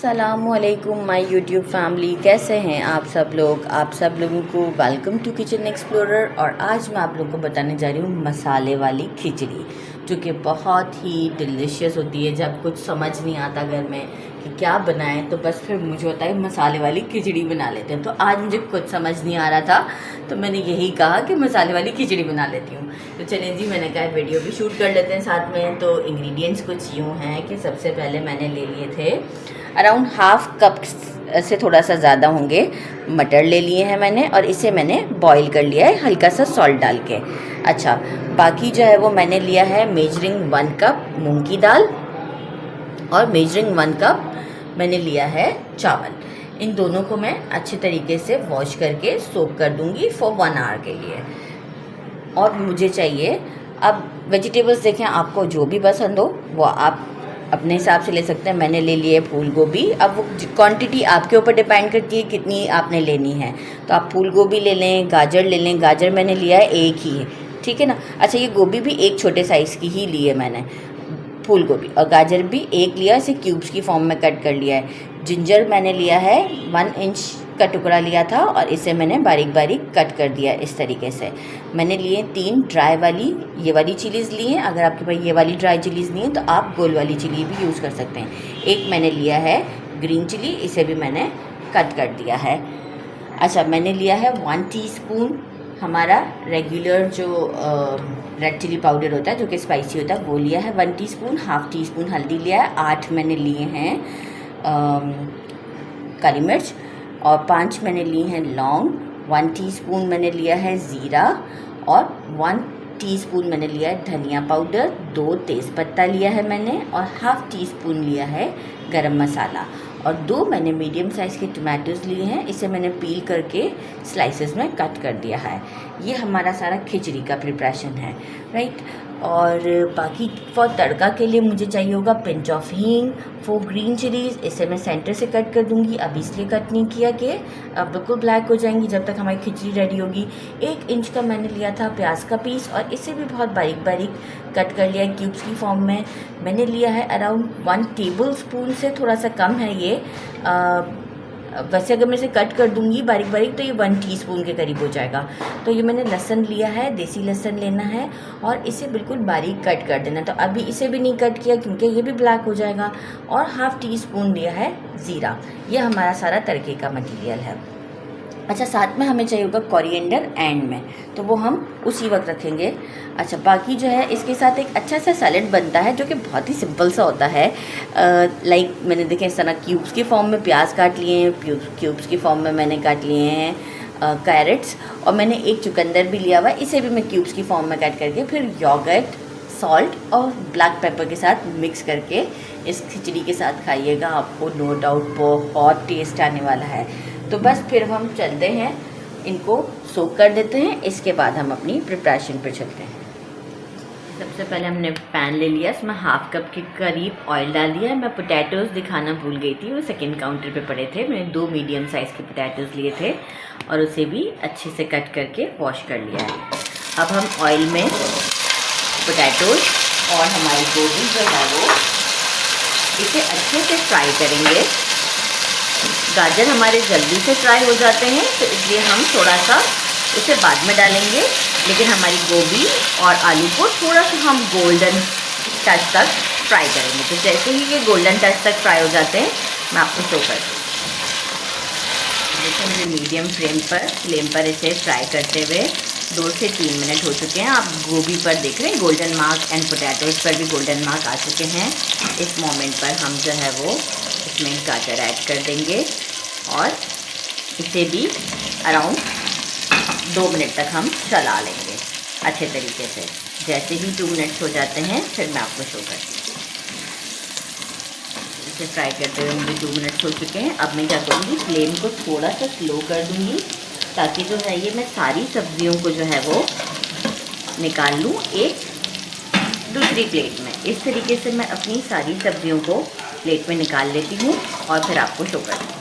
अस्सलामुअलैकुम my YouTube family, कैसे हैं आप सब लोग। आप सब लोगों को वेलकम टू किचन एक्सप्लोरर। और आज मैं आप लोगों को बताने जा रही हूँ मसाले वाली खिचड़ी, जो कि बहुत ही डिलीशियस होती है। जब कुछ समझ नहीं आता घर में कि क्या बनाएं, तो बस फिर मुझे होता है मसाले वाली खिचड़ी बना लेते हैं। तो आज मुझे कुछ समझ नहीं आ रहा था, तो मैंने यही कहा कि मसाले वाली खिचड़ी बना लेती हूँ। तो चलें जी, मैंने कहा वीडियो भी शूट कर लेते हैं साथ में। तो इंग्रेडिएंट्स कुछ यूँ हैं कि सबसे पहले मैंने ले लिए थे अराउंड हाफ कप से थोड़ा सा ज़्यादा होंगे मटर ले लिए हैं मैंने, और इसे मैंने बॉईल कर लिया है हल्का सा सॉल्ट डाल के। अच्छा, बाकी जो है वो मैंने लिया है मेजरिंग 1 कप मूंग की दाल, और मेजरिंग 1 कप मैंने लिया है चावल। इन दोनों को मैं अच्छे तरीके से वॉश करके सोक कर दूंगी फॉर 1 आवर के लिए। और मुझे चाहिए, अब वेजिटेबल्स देखें, आपको जो भी पसंद हो वो आप अपने हिसाब से ले सकते हैं। मैंने ले लिए फूल गोभी। अब वो क्वांटिटी आपके ऊपर डिपेंड करती है कितनी आपने लेनी है। तो आप फूल गोभी ले लें, गाजर ले लें। गाजर मैंने लिया है एक ही है, ठीक है ना। अच्छा, ये गोभी भी एक छोटे साइज़ की ही ली है मैंने, फूल गोभी और गाजर भी एक लिया, इसे क्यूब्स की फॉर्म में कट कर लिया है। जिंजर मैंने लिया है 1 इंच का टुकड़ा लिया था, और इसे मैंने बारीक बारीक कट कर दिया इस तरीके से। मैंने लिए 3 ड्राई वाली ये वाली चिलीज़ ली हैं। अगर आपके पास ये वाली ड्राई चिलीज़ नहीं है तो आप गोल वाली चिली भी यूज़ कर सकते हैं। एक मैंने लिया है ग्रीन चिली, इसे भी मैंने कट कर दिया है। अच्छा, मैंने लिया है 1 टीस्पून हमारा रेगुलर जो रेड चिली पाउडर होता है, जो कि स्पाइसी होता है, वो लिया है 1 टीस्पून। हाफ़ टी स्पून हल्दी लिया है। 8 मैंने लिए हैं काली मिर्च, और 5 मैंने ली हैं लौंग। 1 टीस्पून मैंने लिया है ज़ीरा, और 1 टीस्पून मैंने लिया है धनिया पाउडर। 2 तेज़पत्ता लिया है मैंने, और हाफ़ टी स्पून लिया है गरम मसाला। और 2 मैंने मीडियम साइज़ के टमाटोज़ लिए हैं, इसे मैंने पील करके स्लाइसेस में कट कर दिया है। ये हमारा सारा खिचड़ी का प्रिपरेशन है, राइट। और बाकी फॉर तड़का के लिए मुझे चाहिए होगा पिंच ऑफ हींग, 4 ग्रीन चिलीज़। इसे मैं सेंटर से कट कर दूंगी। अब इसलिए कट नहीं किया कि बिल्कुल ब्लैक हो जाएंगी जब तक हमारी खिचड़ी रेडी होगी। 1 इंच का मैंने लिया था प्याज का पीस, और इसे भी बहुत बारीक बारीक कट कर लिया है क्यूब्स की फॉर्म में। मैंने लिया है अराउंड 1 टेबल स्पून से थोड़ा सा कम है ये। वैसे अगर मैं इसे कट कर दूंगी बारीक बारीक तो ये 1 टीस्पून के करीब हो जाएगा। तो ये मैंने लहसुन लिया है, देसी लहसुन लेना है, और इसे बिल्कुल बारीक कट कर देना। तो अभी इसे भी नहीं कट किया क्योंकि ये भी ब्लैक हो जाएगा। और हाफ़ टी स्पून लिया है ज़ीरा। ये हमारा सारा तड़के का मटीरियल है। अच्छा, साथ में हमें चाहिए होगा कोरिएंडर एंड में, तो वो हम उसी वक्त रखेंगे। अच्छा, बाकी जो है इसके साथ एक अच्छा सा सैलेड बनता है, जो कि बहुत ही सिंपल सा होता है। लाइक मैंने देखे इस तरह क्यूब्स की फॉर्म में प्याज काट लिए हैं, क्यूब्स की फॉर्म में मैंने काट लिए हैं कैरेट्स, और मैंने एक चुकंदर भी लिया हुआ है, इसे भी मैं क्यूब्स की फॉर्म में कट करके फिर योगर्ट, सॉल्ट और ब्लैक पेपर के साथ मिक्स करके इस खिचड़ी के साथ खाइएगा। आपको नो डाउट बहुत टेस्ट आने वाला है। तो बस फिर हम चलते हैं, इनको सोक कर देते हैं, इसके बाद हम अपनी प्रिपरेशन पर चलते हैं। सबसे पहले हमने पैन ले लिया, इसमें हाफ़ कप के करीब ऑयल डाल दिया। मैं पोटैटोज़ दिखाना भूल गई थी, वो सेकंड काउंटर पे पड़े थे। मैंने 2 मीडियम साइज़ के पोटैटोज़ लिए थे, और उसे भी अच्छे से कट करके वॉश कर लिया है। अब हम ऑयल में पोटैटोज़ और हमारी गोभी जो है वो इसे अच्छे से फ्राई करेंगे। गाजर हमारे जल्दी से फ्राई हो जाते हैं, तो इसलिए हम थोड़ा सा इसे बाद में डालेंगे, लेकिन हमारी गोभी और आलू को थोड़ा सा हम गोल्डन टच तक फ्राई करेंगे। तो जैसे ही ये गोल्डन टच तक फ्राई हो जाते हैं, मैं आपको शो करती हूँ। देखिए, मुझे मीडियम फ्लेम पर इसे फ्राई करते हुए 2 से 3 मिनट हो चुके हैं। आप गोभी पर देख रहे हैं गोल्डन मार्क, एंड पोटैटोज़ पर भी गोल्डन मार्क आ चुके हैं। इस मोमेंट पर हम जो है वो इसमें गाजर ऐड कर देंगे, और इसे भी अराउंड 2 मिनट तक हम चला लेंगे अच्छे तरीके से। जैसे ही 2 मिनट्स हो जाते हैं, फिर मैं आपको शो करती हूँ। इसे फ्राई करते हुए मुझे 2 मिनट्स हो चुके हैं। अब मैं क्या करूँगी, फ्लेम को थोड़ा सा स्लो कर दूँगी, ताकि जो है ये मैं सारी सब्जियों को जो है वो निकाल लूँ एक दूसरी प्लेट में। इस तरीके से मैं अपनी सारी सब्जियों को प्लेट में निकाल लेती हूँ, और फिर आपको शो करती हूँ।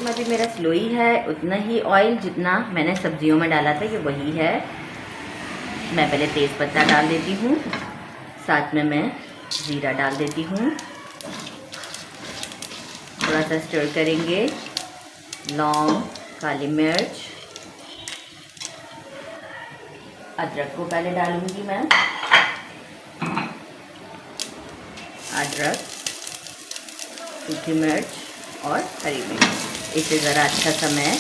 अभी मेरा स्लो ही है, उतना ही ऑयल जितना मैंने सब्जियों में डाला था ये वही है। मैं पहले तेज़पत्ता डाल देती हूँ, साथ में मैं ज़ीरा डाल देती हूँ, थोड़ा सा स्टर करेंगे। लौंग, काली मिर्च, अदरक को पहले डालूंगी मैं। अदरक, सूखी मिर्च और हरी मिर्च, इसे ज़रा अच्छा सा मैं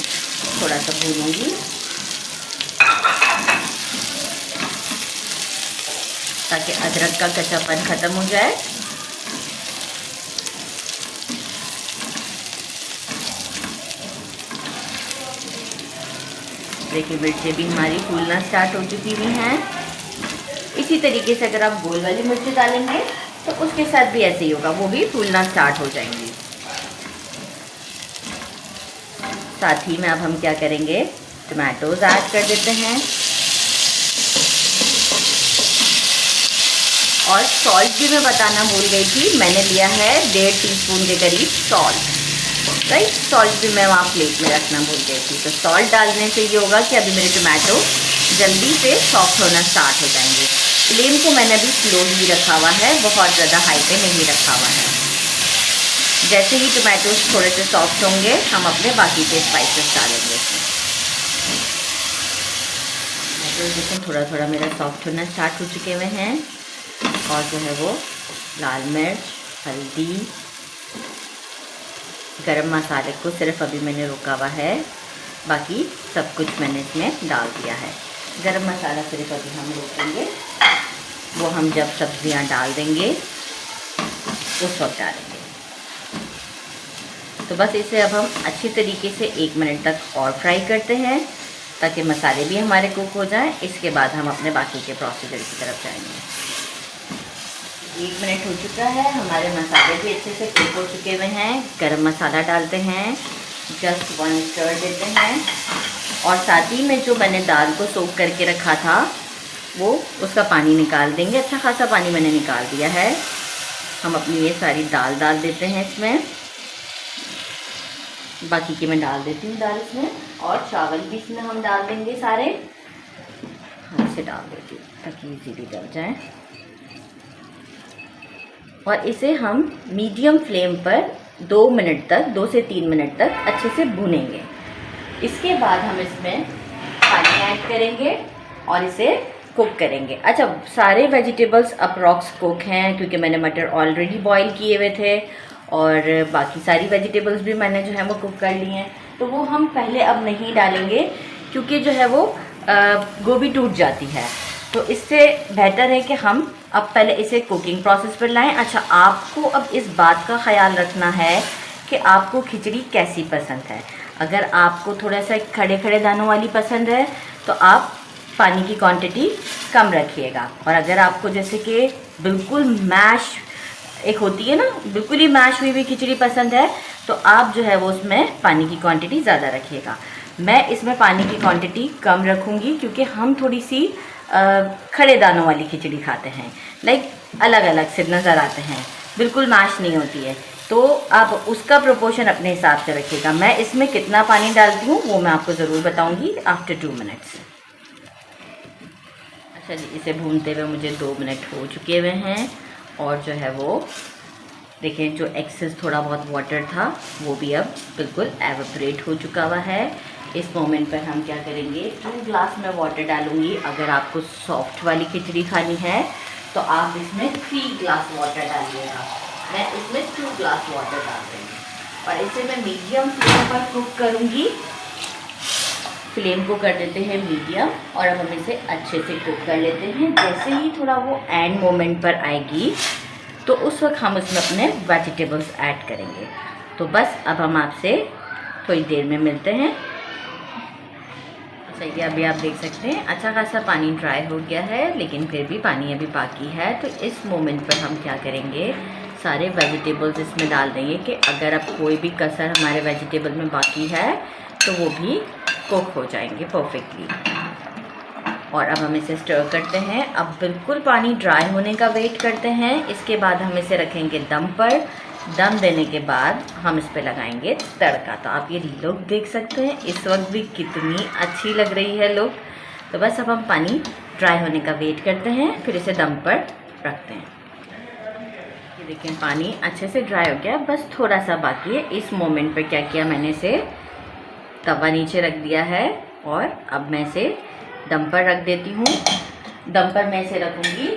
थोड़ा सा भूनूंगी ताकि अदरक का कच्चापन ख़त्म हो जाए। देखिए मिर्चें भी हमारी फूलना स्टार्ट हो चुकी हुई हैं। इसी तरीके से अगर आप गोल वाली मिर्चें डालेंगे तो उसके साथ भी ऐसे ही होगा, वो भी फूलना स्टार्ट हो जाएंगी। साथ ही में अब हम क्या करेंगे, टमाटोज ऐड कर देते हैं और सॉल्ट भी मैं बताना भूल गई थी, मैंने लिया है 1.5 टीस्पून के करीब सॉल्ट, राइट। सॉल्ट भी मैं वहाँ प्लेट में रखना भूल गई थी। तो सॉल्ट डालने से ये होगा कि अभी मेरे टमाटो जल्दी से सॉफ्ट होना स्टार्ट हो जाएंगे। फ्लेम को मैंने अभी स्लो ही रखा हुआ है, बहुत ज़्यादा हाई पे नहीं रखा हुआ है। जैसे ही टमाटोज थोड़े से सॉफ्ट होंगे हम अपने बाकी के स्पाइसेस डालेंगे इसमें। टमाटोज देखिए थोड़ा थोड़ा मेरा सॉफ्ट होना स्टार्ट हो चुके हुए हैं और जो है वो लाल मिर्च, हल्दी, गरम मसाले को सिर्फ अभी मैंने रोका हुआ है, बाकी सब कुछ मैंने इसमें डाल दिया है। गरम मसाला सिर्फ अभी हम रोकेंगे, वो हम जब सब्जियां डाल देंगे उस वक्त डालेंगे। तो बस इसे अब हम अच्छी तरीके से 1 मिनट तक और फ्राई करते हैं ताकि मसाले भी हमारे कुक हो जाएं। इसके बाद हम अपने बाकी के प्रोसीजर की तरफ जाएंगे। 1 मिनट हो चुका है, हमारे मसाले भी अच्छे से कुक हो चुके हुए हैं। गरम मसाला डालते हैं, जस्ट 1 स्टर देते हैं और साथ ही में जो मैंने दाल को सोक करके रखा था वो उसका पानी निकाल देंगे। अच्छा खासा पानी मैंने निकाल दिया है। हम अपनी ये सारी दाल डाल देते हैं इसमें, बाकी की मैं डाल देती हूँ दाल इसमें, और चावल भी इसमें हम डाल देंगे सारे। इसे डाल देती हूँ ताकि इजीली डल जाए और इसे हम मीडियम फ्लेम पर 2 मिनट तक, 2 से 3 मिनट तक अच्छे से भूनेंगे। इसके बाद हम इसमें पानी ऐड करेंगे और इसे कुक करेंगे। अच्छा, सारे वेजिटेबल्स अप्रॉक्स कुक हैं क्योंकि मैंने मटर ऑलरेडी बॉईल किए हुए थे और बाकी सारी वेजिटेबल्स भी मैंने जो है वो कुक कर ली हैं। तो वो हम पहले अब नहीं डालेंगे क्योंकि जो है वो गोभी टूट जाती है। तो इससे बेहतर है कि हम अब पहले इसे कुकिंग प्रोसेस पर लाएं। अच्छा, आपको अब इस बात का ख्याल रखना है कि आपको खिचड़ी कैसी पसंद है। अगर आपको थोड़ा सा खड़े खड़े दानों वाली पसंद है तो आप पानी की क्वांटिटी कम रखिएगा, और अगर आपको जैसे कि बिल्कुल मैश एक होती है ना, बिल्कुल ही मैश हुई हुई खिचड़ी पसंद है तो आप जो है वो उसमें पानी की क्वांटिटी ज़्यादा रखिएगा। मैं इसमें पानी की क्वांटिटी कम रखूँगी क्योंकि हम थोड़ी सी खड़े दानों वाली खिचड़ी खाते हैं, लाइक अलग अलग से नज़र आते हैं, बिल्कुल मैश नहीं होती है। तो आप उसका प्रोपोर्शन अपने हिसाब से रखिएगा। मैं इसमें कितना पानी डालती हूँ वो मैं आपको ज़रूर बताऊँगी आफ्टर 2 मिनट्स। अच्छा जी, इसे भूनते हुए मुझे 2 मिनट हो चुके हुए हैं और जो है वो देखिए जो एक्सेस थोड़ा बहुत वाटर था वो भी अब बिल्कुल एवेपोरेट हो चुका हुआ है। इस मोमेंट पर हम क्या करेंगे, 2 ग्लास में वाटर डालूंगी। अगर आपको सॉफ्ट वाली खिचड़ी खानी है तो आप इसमें 3 ग्लास वाटर डालिएगा। मैं इसमें 2 ग्लास वाटर डाल दूँगी और इसे मैं मीडियम फ्लेम पर कुक करूँगी। फ्लेम को कर देते हैं मीडियम और अब हम इसे अच्छे से कुक कर लेते हैं। जैसे ही थोड़ा वो एंड मोमेंट पर आएगी तो उस वक्त हम उसमें अपने वेजिटेबल्स ऐड करेंगे। तो बस अब हम आपसे थोड़ी देर में मिलते हैं। सही है, अभी आप देख सकते हैं अच्छा खासा पानी ड्राई हो गया है, लेकिन फिर भी पानी अभी बाकी है। तो इस मोमेंट पर हम क्या करेंगे, सारे वेजिटेबल्स इसमें डाल देंगे कि अगर अब कोई भी कसर हमारे वेजिटेबल में बाकी है तो वो भी कुक हो जाएंगे परफेक्टली। और अब हम इसे स्टर करते हैं। अब बिल्कुल पानी ड्राई होने का वेट करते हैं। इसके बाद हम इसे रखेंगे दम पर। दम देने के बाद हम इस पर लगाएंगे तड़का। तो आप ये लुक देख सकते हैं, इस वक्त भी कितनी अच्छी लग रही है लुक। तो बस अब हम पानी ड्राई होने का वेट करते हैं, फिर इसे दम पर रखते हैं। ये देखिए पानी अच्छे से ड्राई हो गया, बस थोड़ा सा बाकी है। इस मोमेंट पे क्या किया मैंने, इसे तवा नीचे रख दिया है और अब मैं इसे दम पर रख देती हूँ। दम पर मैं इसे रखूँगी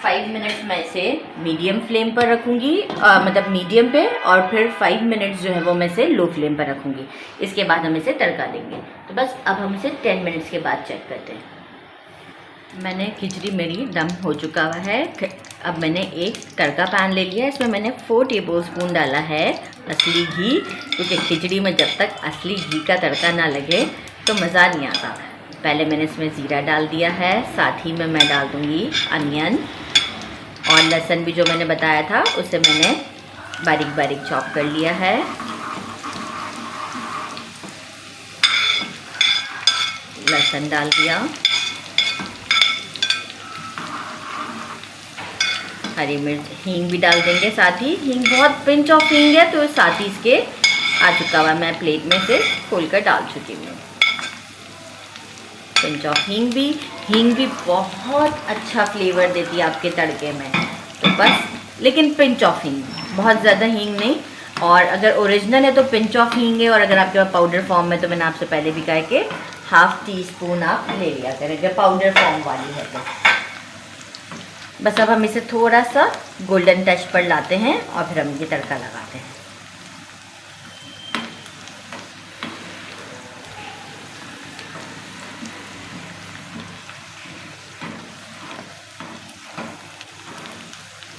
5 मिनट्स, मैं इसे मीडियम फ्लेम पर रखूँगी, मतलब मीडियम पे, और फिर 5 मिनट्स जो है वो मैं इसे लो फ्लेम पर रखूँगी। इसके बाद हम इसे तड़का देंगे। तो बस अब हम इसे 10 मिनट्स के बाद चेक करते हैं। मैंने खिचड़ी मेरी दम हो चुका हुआ है। अब मैंने एक तड़का पैन ले लिया, इसमें मैंने 4 टेबलस्पून डाला है असली घी, क्योंकि खिचड़ी में जब तक असली घी का तड़का ना लगे तो मज़ा नहीं आता। पहले मैंने इसमें ज़ीरा डाल दिया है, साथ ही में मैं डाल दूँगी अनियन और लहसुन भी जो मैंने बताया था उसे मैंने बारीक बारीक चॉप कर लिया है। लहसुन डाल दिया, हरी मिर्च, हींग भी डाल देंगे साथ ही। हींग बहुत पिंच ऑफ हींग है तो साथ ही इसके आ चुका हुआ, मैं प्लेट में से खोल कर डाल चुकी हूँ। पिंच ऑफ हींग भी बहुत अच्छा फ्लेवर देती है आपके तड़के में। तो बस, लेकिन पिंच ऑफ हींग, बहुत ज़्यादा हींग नहीं। और अगर ओरिजिनल है तो पिंच ऑफ हींग है, और अगर आपके पास पाउडर फॉर्म में, तो मैंने आपसे पहले भी कहा है कि ½ टीस्पून आप ले लिया करें अगर पाउडर फॉर्म वाली है तो। बस अब हम इसे थोड़ा सा गोल्डन टच पर लाते हैं और फिर हम ये तड़का लगाते हैं।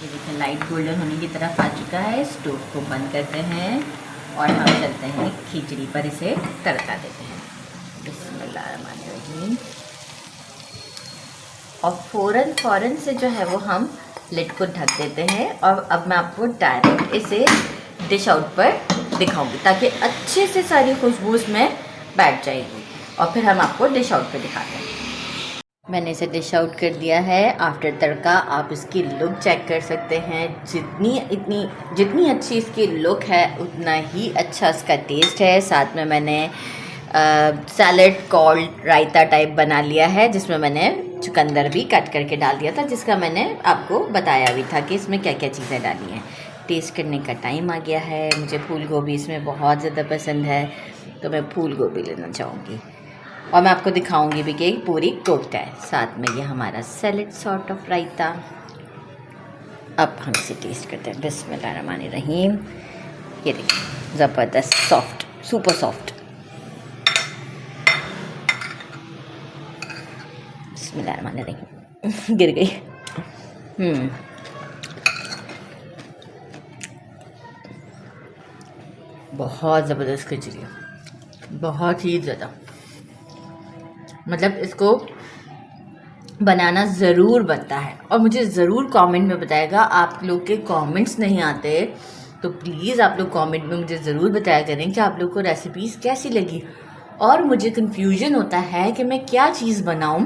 ये देखिए लाइट गोल्डन होने की तरफ आ चुका है। स्टोव को बंद करते हैं और हम चलते हैं खिचड़ी पर, इसे तड़का देते हैं। बिस्मिल्लाहिर्रहमानिर्रहीम। और फ़ौरन से जो है वो हम लिड को ढक देते हैं। और अब मैं आपको डायरेक्ट इसे डिश आउट पर दिखाऊंगी ताकि अच्छे से सारी खुशबू इसमें बैठ जाएगी, और फिर हम आपको डिश आउट पर दिखाते हैं। मैंने इसे डिश आउट कर दिया है आफ्टर तड़का। आप इसकी लुक चेक कर सकते हैं। जितनी अच्छी इसकी लुक है उतना ही अच्छा इसका टेस्ट है। साथ में मैंने सैलड कॉल्ड रायता टाइप बना लिया है, जिसमें मैंने चुकंदर भी कट करके डाल दिया था, जिसका मैंने आपको बताया भी था कि इसमें क्या क्या चीज़ें डाली हैं। टेस्ट करने का टाइम आ गया है। मुझे फूल गोभी इसमें बहुत ज़्यादा पसंद है, तो मैं फूल गोभी लेना चाहूँगी। और मैं आपको दिखाऊंगी भी कि पूरी कुक्ड है। साथ में ये हमारा सैलेड सॉर्ट ऑफ रायता। अब हम इसे टेस्ट करते हैं। बिस्मिल्लाहिर्रहमानिर्रहीम। ये देखिए ज़बरदस्त, सॉफ्ट, सुपर सॉफ्ट। बिस्मिल्लाहिर्रहमानिर्रहीम। गिर गई। बहुत ज़बरदस्त खिचड़ी है, बहुत ही ज़्यादा। मतलब इसको बनाना ज़रूर बनता है, और मुझे ज़रूर कमेंट में बताएगा। आप लोग के कमेंट्स नहीं आते तो प्लीज़ आप लोग कमेंट में मुझे ज़रूर बताया करें कि आप लोग को रेसिपीज़ कैसी लगी। और मुझे कन्फ्यूजन होता है कि मैं क्या चीज़ बनाऊं,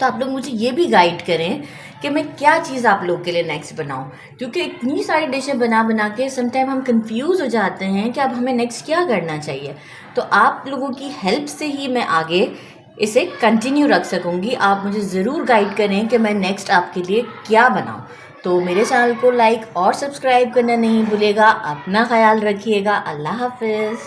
तो आप लोग मुझे ये भी गाइड करें कि मैं क्या चीज़ आप लोग के लिए नेक्स्ट बनाऊं, क्योंकि इतनी सारी डिशें बना के समटाइम हम कंफ्यूज हो जाते हैं कि अब हमें नेक्स्ट क्या करना चाहिए। तो आप लोगों की हेल्प से ही मैं आगे इसे कंटिन्यू रख सकूँगी। आप मुझे ज़रूर गाइड करें कि मैं नेक्स्ट आपके लिए क्या बनाऊं। तो मेरे चैनल को लाइक और सब्सक्राइब करना नहीं भूलेगा। अपना ख्याल रखिएगा। अल्लाह हाफ़िज़।